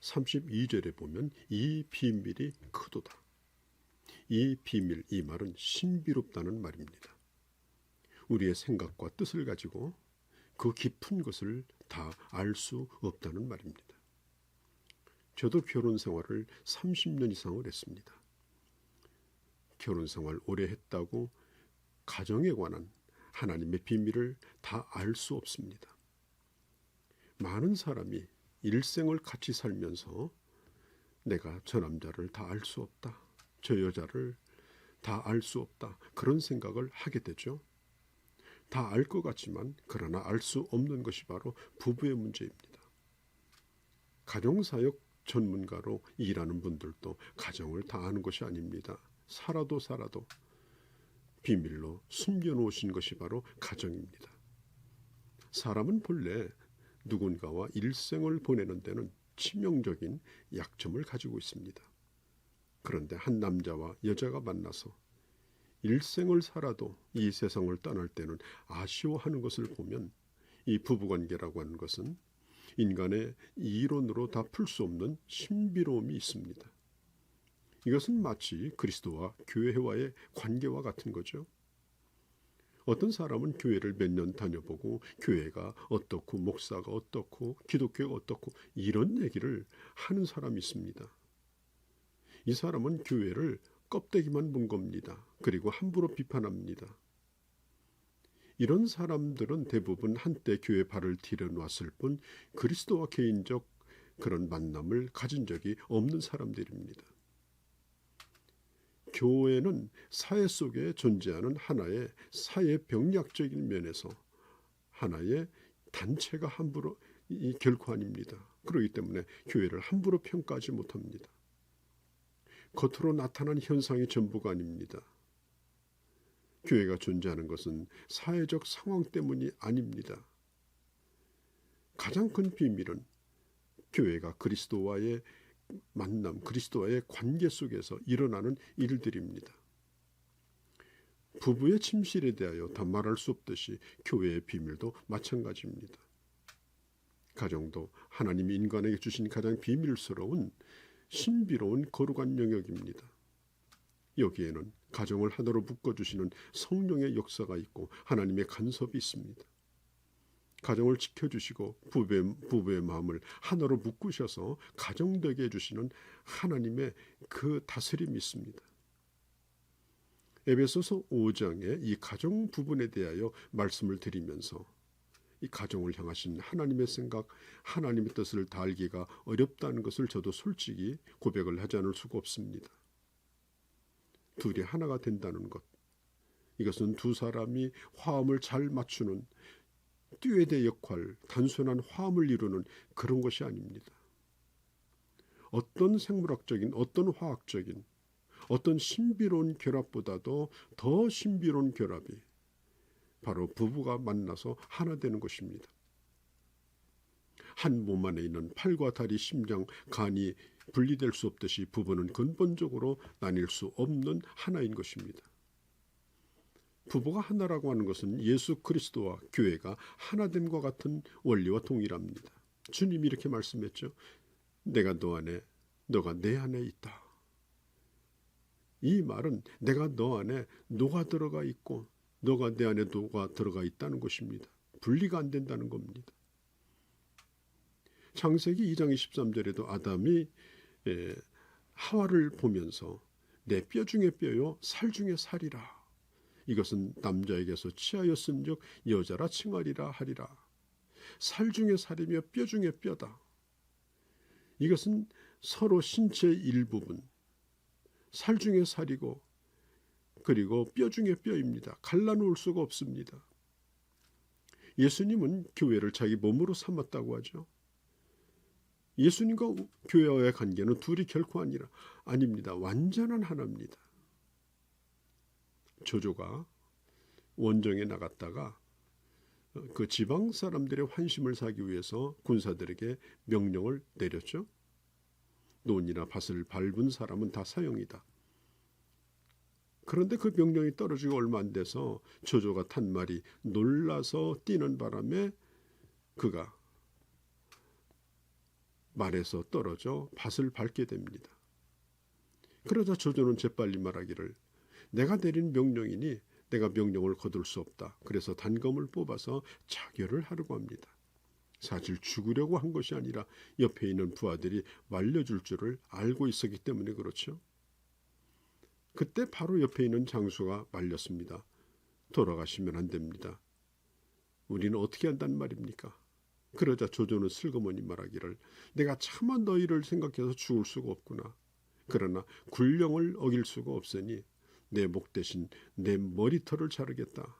32절에 보면 이 비밀이 크도다. 이 비밀, 이 말은 신비롭다는 말입니다. 우리의 생각과 뜻을 가지고 그 깊은 것을 다 알 수 없다는 말입니다. 저도 결혼 생활을 30년 이상을 했습니다. 결혼 생활 오래 했다고 가정에 관한 하나님의 비밀을 다 알 수 없습니다. 많은 사람이 일생을 같이 살면서 내가 저 남자를 다 알 수 없다, 저 여자를 다 알 수 없다, 그런 생각을 하게 되죠. 다 알 것 같지만 그러나 알 수 없는 것이 바로 부부의 문제입니다. 가정사역 전문가로 일하는 분들도 가정을 다 아는 것이 아닙니다. 살아도 비밀로 숨겨놓으신 것이 바로 가정입니다. 사람은 본래 누군가와 일생을 보내는 데는 치명적인 약점을 가지고 있습니다. 그런데 한 남자와 여자가 만나서 일생을 살아도 이 세상을 떠날 때는 아쉬워하는 것을 보면 이 부부관계라고 하는 것은 인간의 이론으로 다 풀 수 없는 신비로움이 있습니다. 이것은 마치 그리스도와 교회와의 관계와 같은 거죠. 어떤 사람은 교회를 몇 년 다녀보고 교회가 어떻고 목사가 어떻고 기독교가 어떻고 이런 얘기를 하는 사람이 있습니다. 이 사람은 교회를 껍데기만 본 겁니다. 그리고 함부로 비판합니다. 이런 사람들은 대부분 한때 교회 발을 디뎌놨을 뿐 그리스도와 개인적 그런 만남을 가진 적이 없는 사람들입니다. 교회는 사회 속에 존재하는 하나의 사회 병약적인 면에서 하나의 단체가 함부로 결코 아닙니다. 그렇기 때문에 교회를 함부로 평가하지 못합니다. 겉으로 나타난 현상이 전부가 아닙니다. 교회가 존재하는 것은 사회적 상황 때문이 아닙니다. 가장 큰 비밀은 교회가 그리스도와의 만남, 그리스도와의 관계 속에서 일어나는 일들입니다. 부부의 침실에 대하여 다 말할 수 없듯이 교회의 비밀도 마찬가지입니다. 가정도 하나님이 인간에게 주신 가장 비밀스러운 신비로운 거룩한 영역입니다. 여기에는 가정을 하나로 묶어주시는 성령의 역사가 있고 하나님의 간섭이 있습니다. 가정을 지켜주시고 부부의 마음을 하나로 묶으셔서 가정되게 해주시는 하나님의 그 다스림이 있습니다. 에베소서 5장의 이 가정 부분에 대하여 말씀을 드리면서 이 가정을 향하신 하나님의 생각, 하나님의 뜻을 다 알기가 어렵다는 것을 저도 솔직히 고백을 하지 않을 수가 없습니다. 둘이 하나가 된다는 것, 이것은 두 사람이 화음을 잘 맞추는 듀엣의 역할, 단순한 화음을 이루는 그런 것이 아닙니다. 어떤 생물학적인, 어떤 화학적인, 어떤 신비로운 결합보다도 더 신비로운 결합이 바로 부부가 만나서 하나 되는 것입니다. 한 몸 안에 있는 팔과 다리, 심장, 간이 분리될 수 없듯이 부부는 근본적으로 나뉠 수 없는 하나인 것입니다. 부부가 하나라고 하는 것은 예수 그리스도와 교회가 하나됨과 같은 원리와 동일합니다. 주님이 이렇게 말씀했죠. 내가 너 안에, 너가 내 안에 있다. 이 말은 내가 너 안에 녹아 들어가 있고 너가 내 안에 녹아 들어가 있다는 것입니다. 분리가 안 된다는 겁니다. 창세기 2장 23절에도 아담이 하와를 보면서 내 뼈 중에 뼈요 살 중에 살이라. 이것은 남자에게서 취하였은즉 여자라 칭하리라 하리라. 살 중에 살이며 뼈 중에 뼈다. 이것은 서로 신체의 일부분, 살 중에 살이고 그리고 뼈 중에 뼈입니다. 갈라놓을 수가 없습니다. 예수님은 교회를 자기 몸으로 삼았다고 하죠. 예수님과 교회와의 관계는 둘이 결코 아닙니다. 완전한 하나입니다. 조조가 원정에 나갔다가 그 지방 사람들의 환심을 사기 위해서 군사들에게 명령을 내렸죠. 논이나 밭을 밟은 사람은 다 사형이다. 그런데 그 명령이 떨어지고 얼마 안 돼서 조조가 탄 말이 놀라서 뛰는 바람에 그가 말에서 떨어져 밭을 밟게 됩니다. 그러자 조조는 재빨리 말하기를 내가 내린 명령이니 내가 명령을 거둘 수 없다. 그래서 단검을 뽑아서 자결을 하려고 합니다. 사실 죽으려고 한 것이 아니라 옆에 있는 부하들이 말려줄 줄을 알고 있었기 때문에 그렇죠. 그때 바로 옆에 있는 장수가 말렸습니다. 돌아가시면 안 됩니다. 우리는 어떻게 한단 말입니까? 그러자 조조는 슬그머니 말하기를 내가 차마 너희를 생각해서 죽을 수가 없구나. 그러나 굴령을 어길 수가 없으니 내 목 대신 내 머리털을 자르겠다.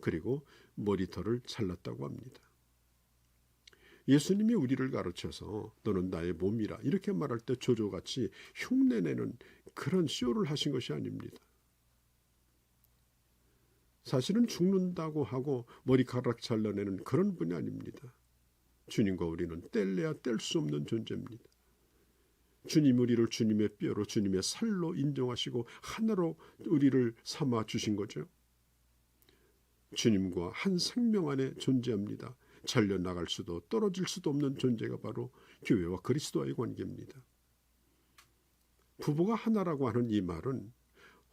그리고 머리털을 잘랐다고 합니다. 예수님이 우리를 가르쳐서 너는 나의 몸이라 이렇게 말할 때 조조같이 흉내내는 그런 쇼를 하신 것이 아닙니다. 사실은 죽는다고 하고 머리카락 잘라내는 그런 분이 아닙니다. 주님과 우리는 뗄래야 뗄 수 없는 존재입니다. 주님 우리를 주님의 뼈로 주님의 살로 인정하시고 하나로 우리를 삼아 주신 거죠. 주님과 한 생명 안에 존재합니다. 잘려나갈 수도 떨어질 수도 없는 존재가 바로 교회와 그리스도와의 관계입니다. 부부가 하나라고 하는 이 말은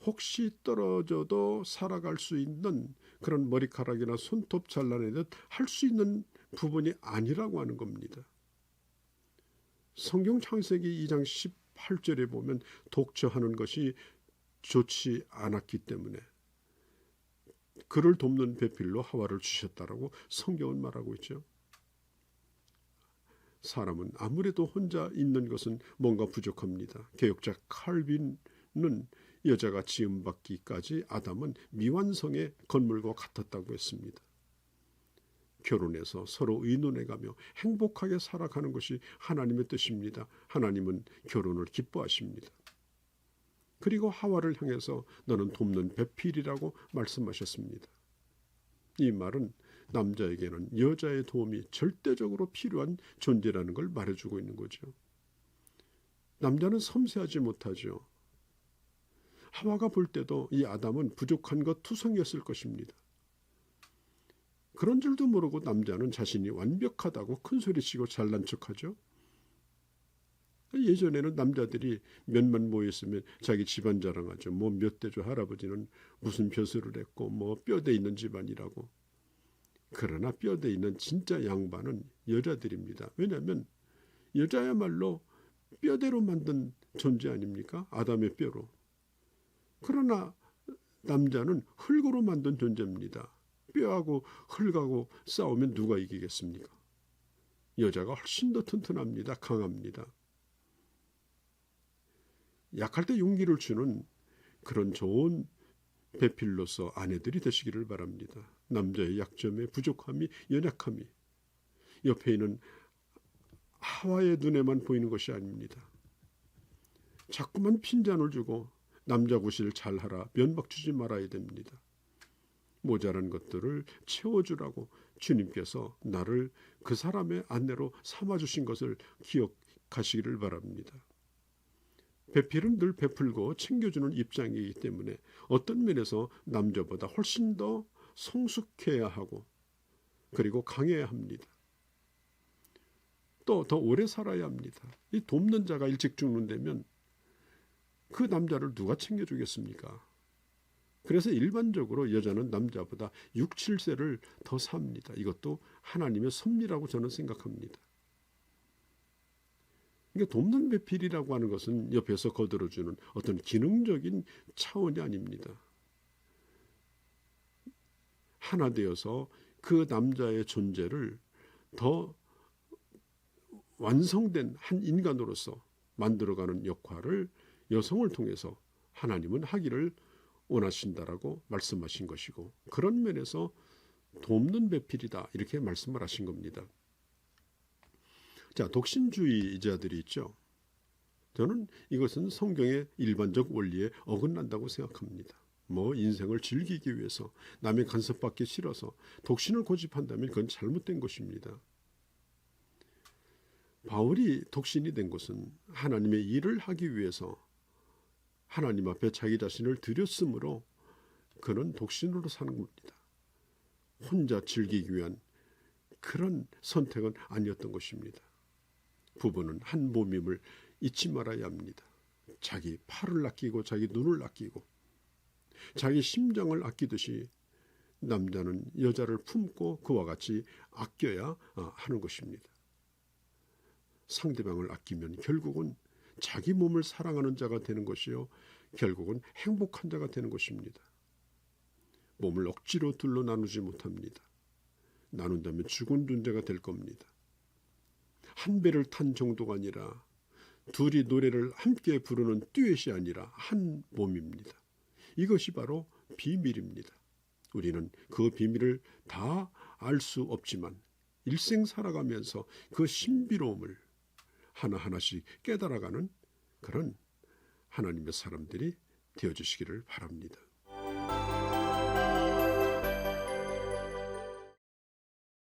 혹시 떨어져도 살아갈 수 있는 그런 머리카락이나 손톱 잘라내듯 할 수 있는 부분이 아니라고 하는 겁니다. 성경 창세기 2장 18절에 보면 독처하는 것이 좋지 않았기 때문에 그를 돕는 배필로 하와를 주셨다라고 성경은 말하고 있죠. 사람은 아무래도 혼자 있는 것은 뭔가 부족합니다. 개혁자 칼빈은 여자가 지음받기까지 아담은 미완성의 건물과 같았다고 했습니다. 결혼해서 서로 의논해가며 행복하게 살아가는 것이 하나님의 뜻입니다. 하나님은 결혼을 기뻐하십니다. 그리고 하와를 향해서 너는 돕는 배필이라고 말씀하셨습니다. 이 말은 남자에게는 여자의 도움이 절대적으로 필요한 존재라는 걸 말해주고 있는 거죠. 남자는 섬세하지 못하죠. 하와가 볼 때도 이 아담은 부족한 것 투성이었을 것입니다. 그런 줄도 모르고 남자는 자신이 완벽하다고 큰소리치고 잘난 척하죠. 예전에는 남자들이 몇만 모였으면 자기 집안 자랑하죠. 뭐 몇 대조 할아버지는 무슨 벼슬을 했고 뭐 뼈대 있는 집안이라고. 그러나 뼈대 있는 진짜 양반은 여자들입니다. 왜냐하면 여자야말로 뼈대로 만든 존재 아닙니까? 아담의 뼈로. 그러나 남자는 흙으로 만든 존재입니다. 뼈하고 흙하고 싸우면 누가 이기겠습니까? 여자가 훨씬 더 튼튼합니다. 강합니다. 약할 때 용기를 주는 그런 좋은 배필로서 아내들이 되시기를 바랍니다. 남자의 약점에 부족함이 연약함이 옆에 있는 하와의 눈에만 보이는 것이 아닙니다. 자꾸만 핀잔을 주고 남자 구실 잘하라 면박 주지 말아야 됩니다. 모자란 것들을 채워주라고 주님께서 나를 그 사람의 아내로 삼아주신 것을 기억하시기를 바랍니다. 배필은 늘 베풀고 챙겨주는 입장이기 때문에 어떤 면에서 남자보다 훨씬 더 성숙해야 하고 그리고 강해야 합니다. 또 더 오래 살아야 합니다. 이 돕는 자가 일찍 죽는다면 그 남자를 누가 챙겨주겠습니까? 그래서 일반적으로 여자는 남자보다 6, 7세를 더 삽니다. 이것도 하나님의 섭리라고 저는 생각합니다. 그러니까 돕는 배필이라고 하는 것은 옆에서 거들어주는 어떤 기능적인 차원이 아닙니다. 하나 되어서 그 남자의 존재를 더 완성된 한 인간으로서 만들어가는 역할을 여성을 통해서 하나님은 하기를 원하신다라고 말씀하신 것이고 그런 면에서 돕는 배필이다 이렇게 말씀을 하신 겁니다. 자, 독신주의자들이 있죠. 저는 이것은 성경의 일반적 원리에 어긋난다고 생각합니다. 뭐 인생을 즐기기 위해서 남의 간섭받기 싫어서 독신을 고집한다면 그건 잘못된 것입니다. 바울이 독신이 된 것은 하나님의 일을 하기 위해서 하나님 앞에 자기 자신을 드렸으므로 그는 독신으로 사는 겁니다. 혼자 즐기기 위한 그런 선택은 아니었던 것입니다. 부부는 한 몸임을 잊지 말아야 합니다. 자기 팔을 아끼고 자기 눈을 아끼고 자기 심장을 아끼듯이 남자는 여자를 품고 그와 같이 아껴야 하는 것입니다. 상대방을 아끼면 결국은 자기 몸을 사랑하는 자가 되는 것이요, 결국은 행복한 자가 되는 것입니다. 몸을 억지로 둘로 나누지 못합니다. 나눈다면 죽은 존재가 될 겁니다. 한 배를 탄 정도가 아니라 둘이 노래를 함께 부르는 듀엣이 아니라 한 몸입니다. 이것이 바로 비밀입니다. 우리는 그 비밀을 다 알 수 없지만 일생 살아가면서 그 신비로움을 하나하나씩 깨달아가는 그런 하나님의 사람들이 되어주시기를 바랍니다.